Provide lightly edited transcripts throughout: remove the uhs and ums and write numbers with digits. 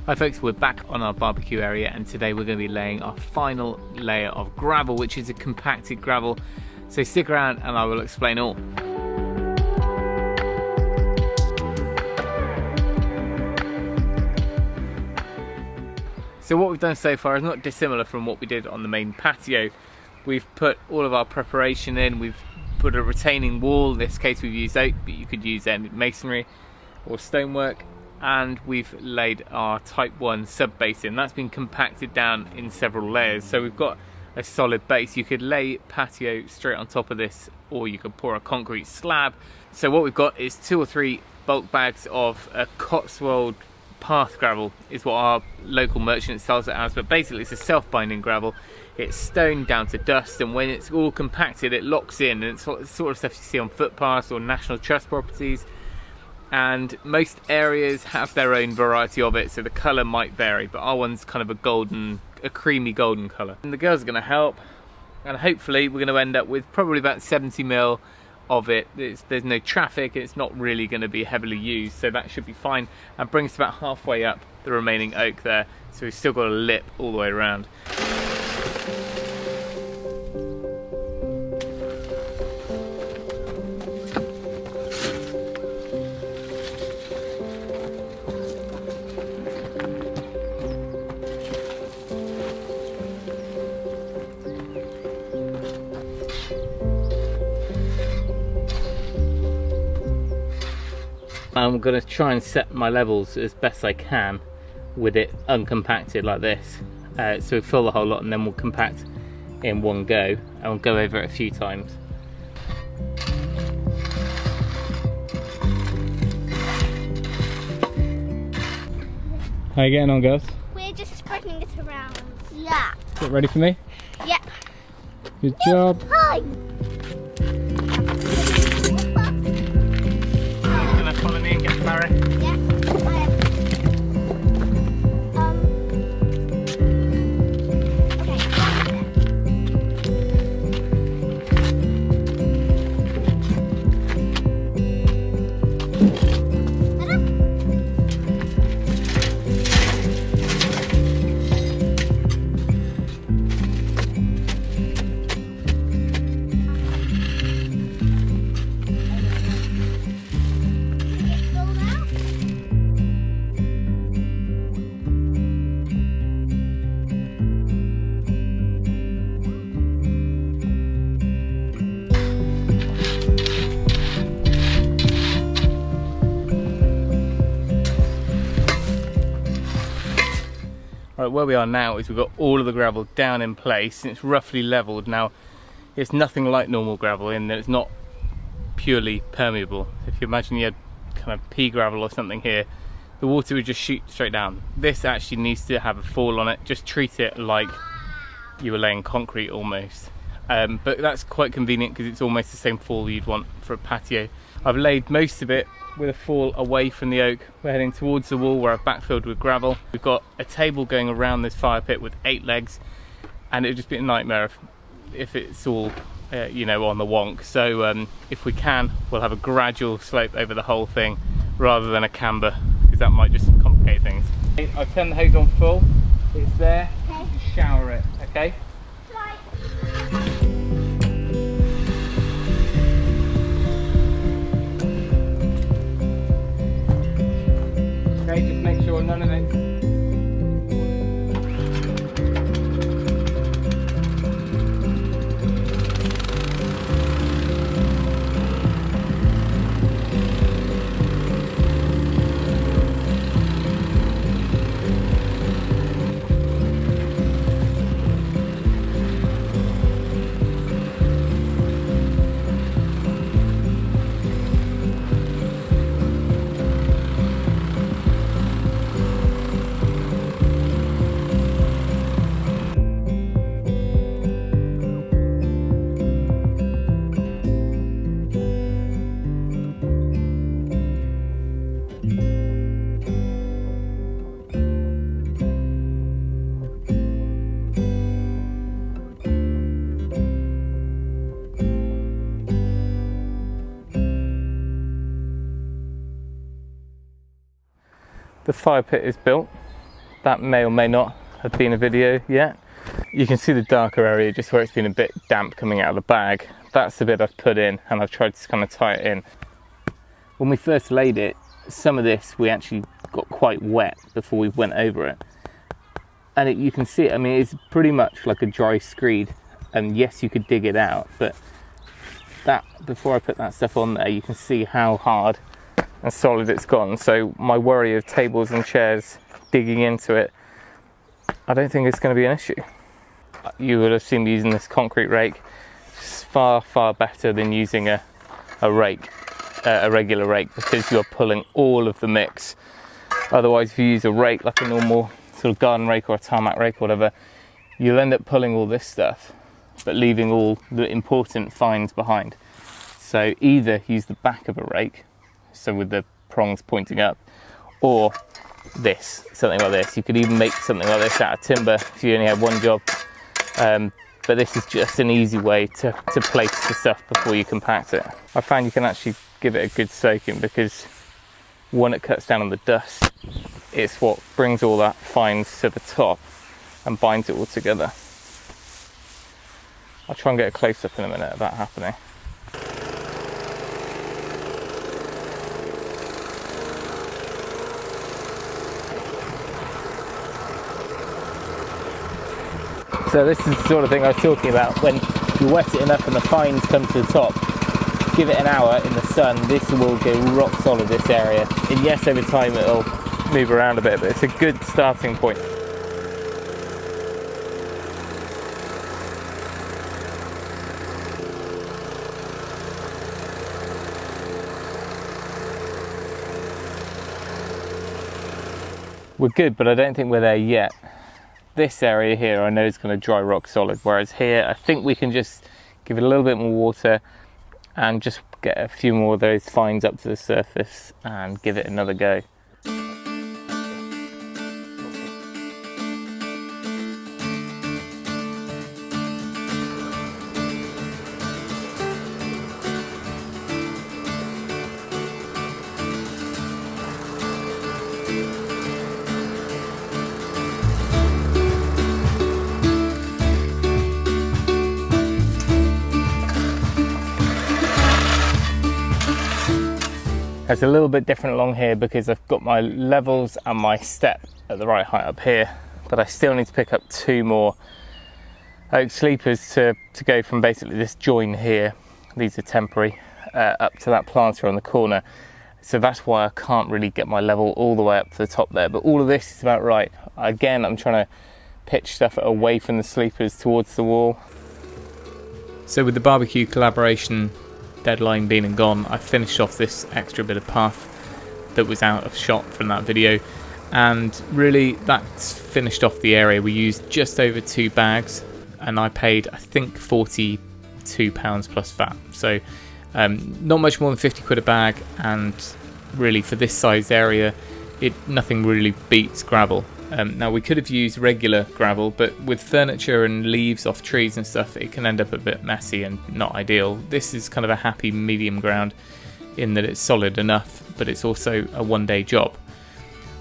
Hi folks, we're back on our barbecue area and today we're going to be laying our final layer of gravel, which is a compacted gravel. So stick around and I will explain all. So what we've done so far is not dissimilar from what we did on the main patio. We've put all of our preparation in, we've put a retaining wall, in this case we've used oak, but you could use masonry or stonework. And we've laid our type 1 sub base in. That's been compacted down in several layers, so we've got a solid base. You could lay patio straight on top of this, or you could pour a concrete slab. So what we've got is 2 or 3 bulk bags of a Cotswold path gravel, is what our local merchant sells it as, but basically it's a self-binding gravel. It's stoned down to dust, and when it's all compacted it locks in, and it's the sort of stuff you see on footpaths or National Trust properties. And most areas have their own variety of it, so the colour might vary, but our one's kind of a creamy golden colour. And the girls are going to help, and hopefully we're going to end up with probably about 70 mil of it. There's no traffic, it's not really going to be heavily used, so that should be fine, and bring us about halfway up the remaining oak there, so we've still got a lip all the way around. I'm going to try and set my levels as best I can with it uncompacted like this. So we fill the whole lot and then we'll compact in one go, and we'll go over it a few times. How are you getting on, girls? We're just spreading it around. Yeah. Is it ready for me? Yep. Good job. Hi. Follow me and get the barrow. Yeah. Right, where we are now is we've got all of the gravel down in place and it's roughly levelled. Now it's nothing like normal gravel in that it's not purely permeable. If you imagine you had kind of pea gravel or something here, the water would just shoot straight down. This actually needs to have a fall on it. Just treat it like you were laying concrete almost. But that's quite convenient because it's almost the same fall you'd want for a patio. I've laid most of it with a fall away from the oak. We're heading towards the wall where I've backfilled with gravel. We've got a table going around this fire pit with 8 legs, and it would just be a nightmare if it's all you know, on the wonk. So if we can, we'll have a gradual slope over the whole thing rather than a camber, because that might just complicate things. I've turned the hose on full, it's there. Okay. Just shower it, okay? Right. Okay, just make sure none of it. The fire pit is built. That may or may not have been a video yet. You can see the darker area just where it's been a bit damp coming out of the bag. That's the bit I've put in, and I've tried to kind of tie it in. When we first laid it, some of this we actually got quite wet before we went over it. And you can see it, I mean, it's pretty much like a dry screed. And yes, you could dig it out, but that, before I put that stuff on there, you can see how hard and solid it's gone. So my worry of tables and chairs digging into it, I don't think it's going to be an issue. You would have seen me using this concrete rake. It's far better than using a rake, a regular rake, because you're pulling all of the mix. Otherwise, if you use a rake like a normal sort of garden rake or a tarmac rake or whatever, you'll end up pulling all this stuff but leaving all the important fines behind. So either use the back of a rake, so with the prongs pointing up, or this, something like this. You could even make something like this out of timber if you only had one job. But this is just an easy way to place the stuff before you compact it. I found you can actually give it a good soaking, because when it cuts down on the dust, it's what brings all that fines to the top and binds it all together. I'll try and get a close-up in a minute of that happening. So this is the sort of thing I was talking about. When you wet it enough and the fines come to the top, give it an hour in the sun, this will go rock solid, this area. And yes, over time it'll move around a bit, but it's a good starting point. We're good, but I don't think we're there yet. This area here I know is going to dry rock solid, whereas here I think we can just give it a little bit more water and just get a few more of those fines up to the surface and give it another go. It's a little bit different along here because I've got my levels and my step at the right height up here, but I still need to pick up two more oak sleepers to go from basically this join here, these are temporary, up to that planter on the corner. So that's why I can't really get my level all the way up to the top there, but all of this is about right. Again, I'm trying to pitch stuff away from the sleepers towards the wall. So with the barbecue collaboration deadline being and gone, I finished off this extra bit of path that was out of shot from that video, and really that's finished off the area. We used just over 2 bags and I paid I think £42 plus VAT, so not much more than 50 quid a bag, and really for this size area nothing really beats gravel. Now we could have used regular gravel, but with furniture and leaves off trees and stuff, it can end up a bit messy and not ideal. This is kind of a happy medium ground in that it's solid enough, but it's also a one-day job.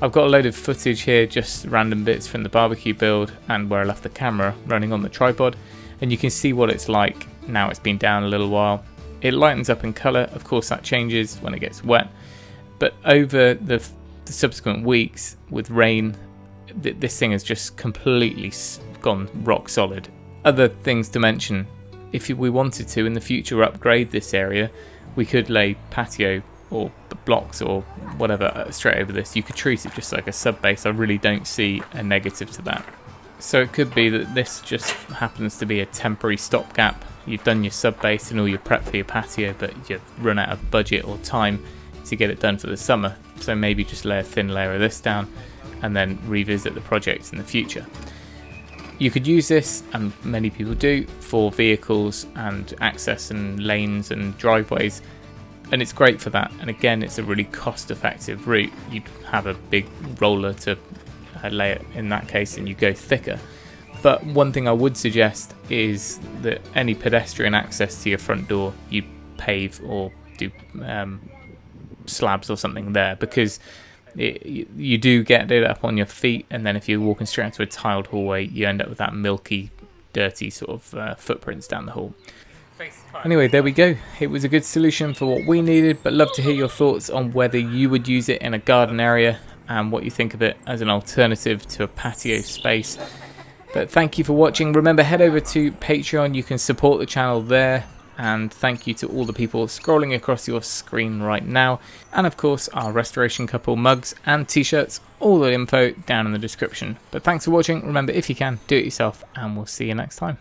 I've got a load of footage here, just random bits from the barbecue build and where I left the camera running on the tripod, and you can see what it's like now it's been down a little while. It lightens up in colour, of course that changes when it gets wet, but over the subsequent weeks with rain, this thing has just completely gone rock solid. Other things to mention, if we wanted to in the future upgrade this area, we could lay patio or blocks or whatever straight over this. You could treat it just like a sub base. I really don't see a negative to that. So it could be that this just happens to be a temporary stopgap. You've done your sub base and all your prep for your patio, but you've run out of budget or time to get it done for the summer. So maybe just lay a thin layer of this down and then revisit the project in the future. You could use this, and many people do, for vehicles and access and lanes and driveways, and it's great for that. And again, it's a really cost-effective route. You have a big roller to lay it in that case, and you go thicker. But one thing I would suggest is that any pedestrian access to your front door, you pave or do slabs or something there, because you do get it up on your feet, and then if you're walking straight into a tiled hallway, you end up with that milky, dirty sort of footprints down the hall. Anyway, there we go. It was a good solution for what we needed, but love to hear your thoughts on whether you would use it in a garden area and what you think of it as an alternative to a patio space. But thank you for watching. Remember, head over to Patreon. You can support the channel there. And thank you to all the people scrolling across your screen right now. And of course, our Restoration Couple mugs and t-shirts. All the info down in the description. But thanks for watching. Remember, if you can, do it yourself. And we'll see you next time.